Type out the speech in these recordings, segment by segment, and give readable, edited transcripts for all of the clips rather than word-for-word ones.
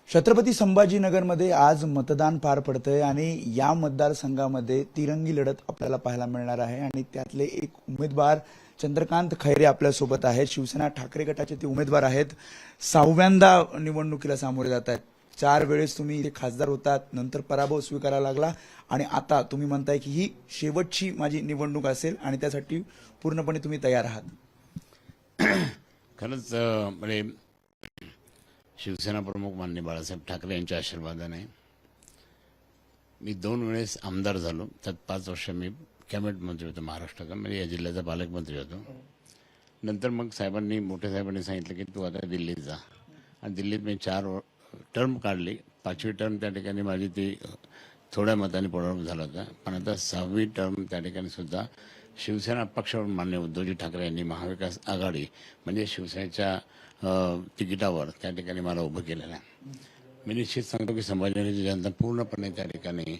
छत्रपती संभाजीनगरमध्ये आज मतदान पार पडतंय आणि या मतदारसंघामध्ये तिरंगी लढत आपल्याला पाहायला मिळणार आहे आणि त्यातले एक उमेदवार चंद्रकांत खैरे आपल्यासोबत आहेत। शिवसेना ठाकरे गटाचे ते उमेदवार आहेत। 6व्यांदा निवडणुकीला सामोरे जात आहेत। 4 वेळेस तुम्ही इथे खासदार होतात, नंतर पराभव स्वीकारायला लागला आणि आता तुम्ही म्हणताय की ही शेवटची माझी निवडणूक असेल आणि त्यासाठी पूर्णपणे तुम्ही तयार आहात। खरंच म्हणजे शिवसेना प्रमुख माननीय बाळासाहेब ठाकरे यांच्या आशीर्वादाने मी 2 वेळेस आमदार झालो। त्यात 5 वर्ष मी कॅबिनेट मंत्री होतो महाराष्ट्राचा, म्हणजे या जिल्ह्याचा पालकमंत्री होतो। नंतर मग मोठ्या साहेबांनी सांगितलं की तू आता दिल्लीत जा, आणि दिल्लीत मी 4 टर्म काढली। 5वी टर्म त्या ठिकाणी माझी ती थोड्या मताने पराभव झाला होता, पण आता 6वी टर्म त्या ठिकाणी सुद्धा शिवसेना पक्षावरून माननीय उद्धवजी ठाकरे यांनी महाविकास आघाडी म्हणजे शिवसेनेच्या तिकिटावर त्या ठिकाणी मला उभं केलेलं आहे। मी निश्चित सांगतो की संभाजीनगरची जनता पूर्णपणे त्या ठिकाणी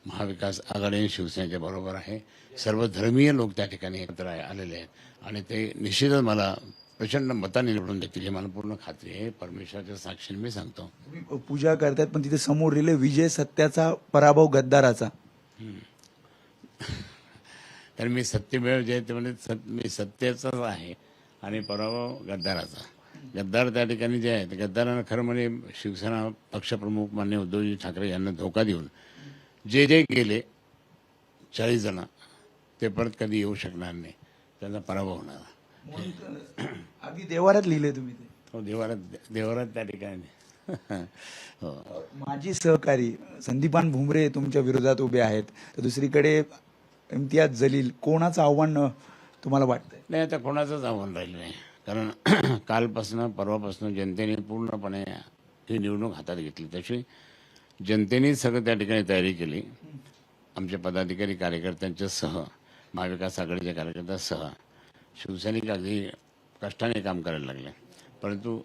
महाविकास आघाडी आणि शिवसेनेच्या बरोबर आहे। सर्व धर्मीय लोक त्या ठिकाणी एकत्र आलेले आहेत आणि ते निश्चितच मला प्रचंड मताने निवडून देतील ही मला पूर्ण खात्री आहे। परमेश्वराच्या साक्षीने मी सांगतो। पूजा करतात पण तिथे समोर लिहिले विजय सत्याचा, पराभव गद्दाराचा। कारण मी सत्यमेव जयते म्हणजे मी सत्याचाच आहे आणि पराभव गद्दाराचा। गद्दार त्या ठिकाणी जे आहे, गद्दारानं खरं म्हणजे शिवसेना पक्षप्रमुख माननीय उद्धवजी ठाकरे यांना धोका देऊन जे गेले 40 जण ते परत कधी येऊ शकणार नाही, त्यांचा पराभव होणार। अगदी देवारात लिहिले तुम्ही ते। हो, देवारात त्या ठिकाणी हो। माजी सहकारी संदीपान भुमरे तुमच्या विरोधात उभे आहेत, तर दुसरीकडे इम्तियाज जलील। कोणाचं आव्हान तुम्हाला वाटतंय? नाही, आता कोणाचंच आव्हान राहिलं नाही, कारण कालपासून परवापासून जनतेने पूर्णपणे ही निवडणूक हातात घेतली। तशी जनतेने सगळं त्या ठिकाणी तयारी केली। आमचे पदाधिकारी कार्यकर्त्यांच्यासह, महाविकास आघाडीच्या कार्यकर्त्यांसह शिवसैनिक अगदी कष्टाने काम करायला लागले, परंतु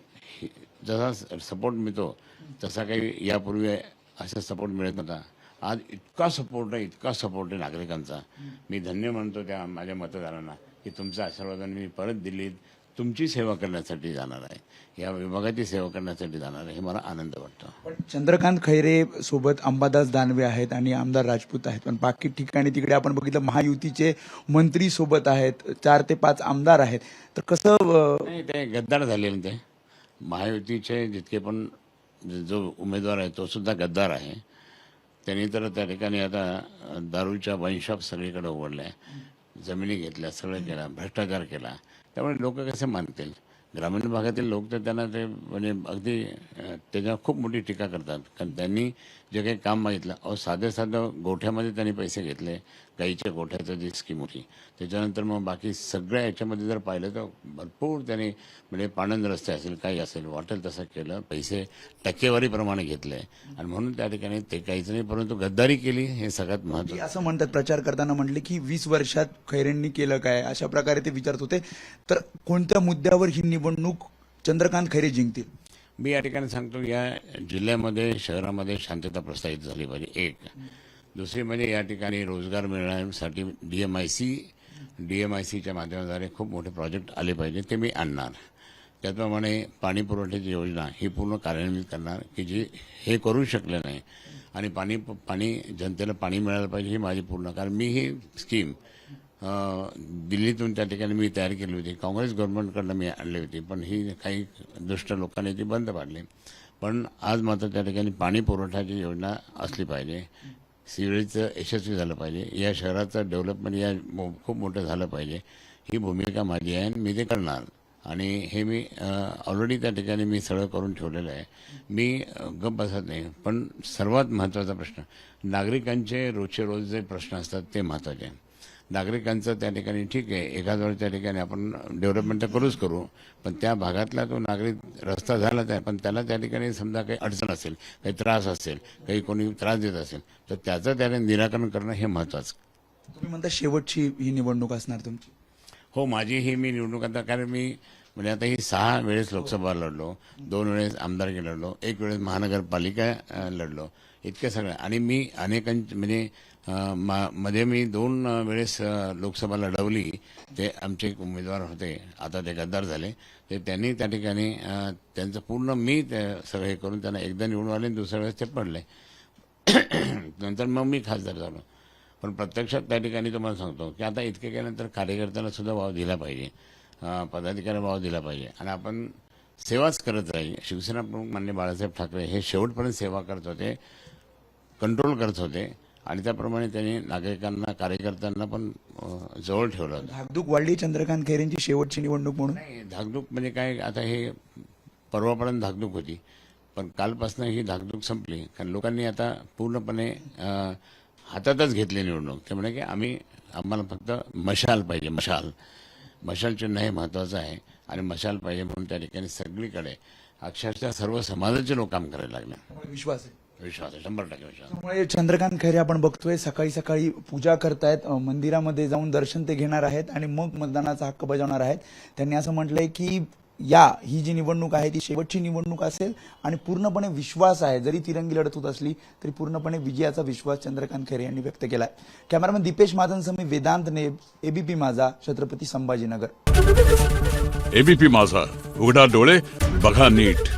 जसा सपोर्ट मिळतो तसा काही यापूर्वी असा सपोर्ट मिळत नव्हता। आज इतका सपोर्ट आहे नागरिकांचा। मी धन्य म्हणतो त्या माझ्या मतदारांना की तुमच्या आशीर्वादाने मी परत दिल्लीत तुमची सेवा करण्यासाठी जाणार आहे, या विभागाची सेवा करण्यासाठी जाणार आहे, हे मला आनंद वाटतो। पण चंद्रकांत खैरे सोबत अंबादास दानवे आहेत आणि आमदार राजपूत आहेत, पण बाकी ठिकाणी तिकडे आपण बघितलं महायुतीचे मंत्री सोबत आहेत, 4 ते 5 आमदार आहेत, तर कसं? नाही, ते गद्दार झालेले। ते महायुतीचे जितके पण जो उमेदवार आहे तो सुद्धा गद्दार आहे। त्यांनी तर त्या ठिकाणी आता दारूच्या वंशॉप सगळीकडे उघडल्या, जमिनी घेतल्या, सगळं केलं, भ्रष्टाचार केला। त्यामुळे लोक कसे मानतील? ग्रामीण भागातील लोक तर त्यांना ते म्हणजे अगदी त्याच्यावर खूप मोठी टीका करतात, कारण त्यांनी जे काही काम मागितलं, साधं गोठ्यामध्ये त्यांनी पैसे घेतले, गाईच्या गोठ्याचं जी स्कीम होती। त्याच्यानंतर मग बाकी सगळ्या याच्यामध्ये जर पाहिलं तर भरपूर त्यांनी म्हणजे पाणंद रस्ते असेल, काही असेल, वाटेल तसं केलं, पैसे टक्केवारीप्रमाणे घेतले आणि म्हणून त्या ठिकाणी ते काहीच नाही, परंतु गद्दारी केली, हे सगळ्यात महत्त्वाचं। असं म्हणतात, प्रचार करताना म्हटले की 20 वर्षात खैरेंनी केलं काय, अशा प्रकारे ते विचारत होते। तर कोणत्या मुद्द्यावर ही निवडणूक चंद्रकांत खैरे जिंकतील? मी या ठिकाणी सांगतो, या जिल्ह्यामध्ये शहरामध्ये शांतता प्रस्थापित झाली पाहिजे, एक। दुसरी म्हणजे या ठिकाणी रोजगार मिळण्यासाठी डीएमआयसीच्या माध्यमाद्वारे खूप मोठे प्रोजेक्ट आले पाहिजे, ते मी आणणार। त्याचप्रमाणे पाणी पुरवठ्याची योजना ही पूर्ण कार्यान्वित करणार की जी हे करू शकले नाही, आणि पाणी जनतेला पाणी मिळालं पाहिजे ही माझी पूर्ण, कारण मी ही स्कीम दिल्लीतून त्या ठिकाणी मी तयार केली होती, काँग्रेस गव्हर्नमेंटकडनं मी आणली होती, पण ही काही दुष्ट लोकांनी ती बंद पाडली। पण आज मात्र त्या ठिकाणी पाणी पुरवठ्याची योजना असली पाहिजे, सिवेजचं यशस्वी झालं पाहिजे, या शहराचं डेव्हलपमेंट खूप मोठं झालं पाहिजे, ही भूमिका माझी आहे आणि मी ते करणार। आणि हे मी ऑलरेडी त्या ठिकाणी मी सगळं करून ठेवलेलं आहे। मी गप्प बसत नाही, पण सर्वात महत्त्वाचा प्रश्न नागरिकांचे रोजचे रोज जे प्रश्न असतात ते महत्त्वाचे आहे। नागरिकांचं त्या ठिकाणी ठीक आहे, एखाद्या वेळेस त्या ठिकाणी आपण डेव्हलपमेंट तर करू, पण त्या भागातला तो नागरिक रस्ता झालाच आहे, पण त्याला त्या ठिकाणी समजा काही अडचण असेल, काही त्रास असेल, काही कोणी त्रास देत असेल, तर त्याचं त्याने निराकरण करणं हे महत्त्वाचं। तुम्ही म्हणता शेवटची ही निवडणूक असणार तुमची? हो, माझी ही निवडणूक आता, कारण मी म्हणजे आता ही 6 वेळेस लोकसभा लढलो, 2 वेळेस आमदारकी लढलो, 1 वेळेस महानगरपालिका लढलो, इतके सगळं। आणि मी अनेकांचे म्हणजे मध्ये मी 2 वेळेस लोकसभा लढवली. ते आमचे एक उमेदवार होते, आता ते गद्दार झाले. ते त्यांनी त्या ठिकाणी त्यांचं पूर्ण मी ते सगळं हे करून त्यांना एकदा निवडून आले आणि दुसऱ्या वेळेस ते पडले. नंतर मग मी खासदार झालो. पण प्रत्यक्षात त्या ठिकाणी तुम्हाला सांगतो की आता इतके केल्यानंतर कार्यकर्त्याला सुद्धा वाव दिला पाहिजे, पदाधिकाऱ्याला वाव दिला पाहिजे आणि आपण सेवाच करत राहील. शिवसेना प्रमुख माननीय बाळासाहेब ठाकरे हे शेवटपर्यंत सेवा करत होते, कंट्रोल करत होते आणि त्याप्रमाणे त्यांनी नागरिकांना, कार्यकर्त्यांना पण जवळ ठेवलं होतं. धाकधूक वाढली चंद्रकांत खैरेंची शेवटची निवडणूक म्हणून. नाही, धाकधूक म्हणजे काय, आता हे परवापर्यंत धाकधूक होती, पण कालपासून ही धाकधूक संपली. कारण लोकांनी आता पूर्णपणे हातातच घेतली निवडणूक. ते म्हणे की आम्हाला फक्त मशाल पाहिजे, मशाल चिन्ह हे महत्त्वाचं आहे आणि मशाल पाहिजे म्हणून त्या ठिकाणी सगळीकडे अक्षरशः सर्व समाजाचे लोक काम करायला लागले. विश्वास आहे, 100% विश्वास. त्यामुळे चंद्रकांत खैरे आपण बघतोय सकाळी सकाळी पूजा करतायत, मंदिरामध्ये जाऊन दर्शन ते घेणार आहेत आणि मग मतदानाचा हक्क बजावणार आहेत. त्यांनी असं म्हटलंय की ही जी निवडणूक आहे ती शेवटची निवडणूक असेल आणि पूर्णपणे विश्वास आहे, जरी तिरंगी लढत होत असली तरी पूर्णपणे विजयाचा विश्वास चंद्रकांत खैरे यांनी व्यक्त केलाय. कॅमेरामॅन दीपेश महाजनसह मी वेदांत नेब, एबीपी माझा, छत्रपती संभाजीनगर. एबीपी माझा, उघडा डोळे बघा नीट.